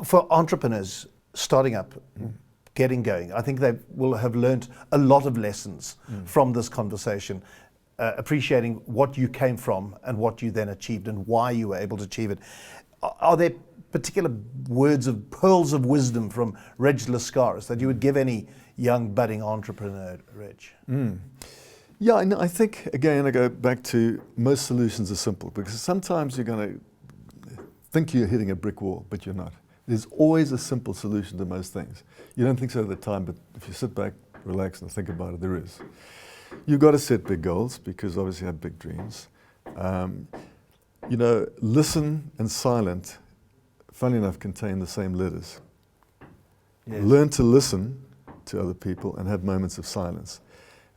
For entrepreneurs starting up, getting going, I think they will have learned a lot of lessons from this conversation, appreciating what you came from and what you then achieved and why you were able to achieve it. Are there particular words of pearls of wisdom from Reg Lascaris that you would give any young budding entrepreneur, Reg? Yeah, I think, again, I go back to most solutions are simple, because sometimes you're going to think you're hitting a brick wall, but you're not. There's always a simple solution to most things. You don't think so at the time, but if you sit back, relax, and think about it, there is. You've got to set big goals, because obviously you have big dreams. You know, listen and silent, funny enough, contain the same letters. Yes. Learn to listen to other people and have moments of silence.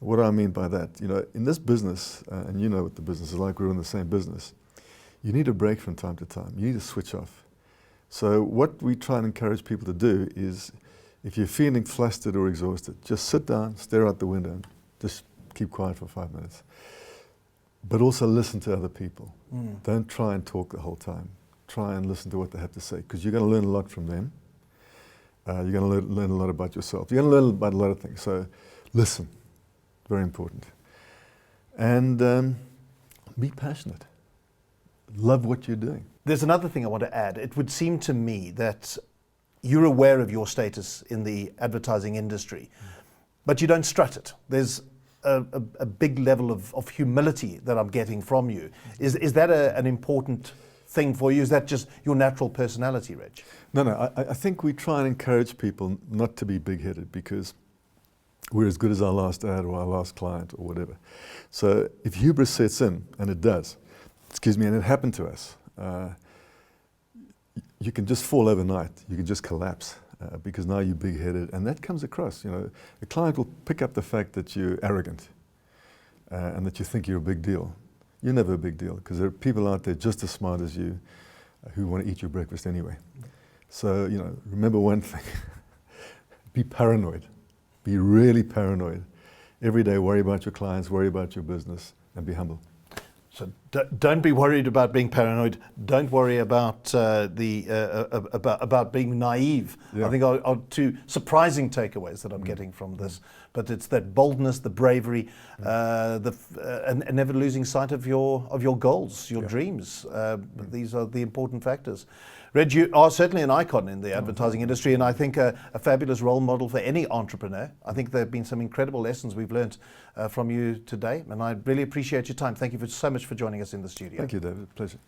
What do I mean by that? You know, in this business, and you know what the business is like, we're in the same business, you need a break from time to time. You need to switch off. So what we try and encourage people to do is, if you're feeling flustered or exhausted, just sit down, stare out the window, and just keep quiet for 5 minutes. But also listen to other people. Don't try and talk the whole time. Try and listen to what they have to say, because you're going to learn a lot from them. You're going to learn a lot about yourself. You're going to learn about a lot of things. So listen, very important. And be passionate. Love what you're doing. There's another thing I want to add. It would seem to me that you're aware of your status in the advertising industry, but you don't strut it. There's a big level of humility that I'm getting from you. Is that an important thing for you? Is that just your natural personality, Reg? No, I think we try and encourage people not to be big-headed, because we're as good as our last ad or our last client or whatever. So if hubris sets in, and it does, and it happened to us, you can just fall overnight. You can just collapse. Because now you're big-headed, and that comes across. You know, the client will pick up the fact that you're arrogant and that you think you're a big deal. You're never a big deal, because there are people out there just as smart as you who want to eat your breakfast anyway. So, you know, remember one thing: be paranoid. Be really paranoid. Every day, worry about your clients, worry about your business, and be humble. So don't be worried about being paranoid. Don't worry about about being naive. Yeah. I think are two surprising takeaways that I'm getting from this. But it's that boldness, the bravery, and never losing sight of your goals, your dreams. These are the important factors. Reg, you are certainly an icon in the advertising industry, and I think a fabulous role model for any entrepreneur. I think there have been some incredible lessons we've learned from you today, and I really appreciate your time. Thank you so much for joining us in the studio. Thank you, David. Pleasure.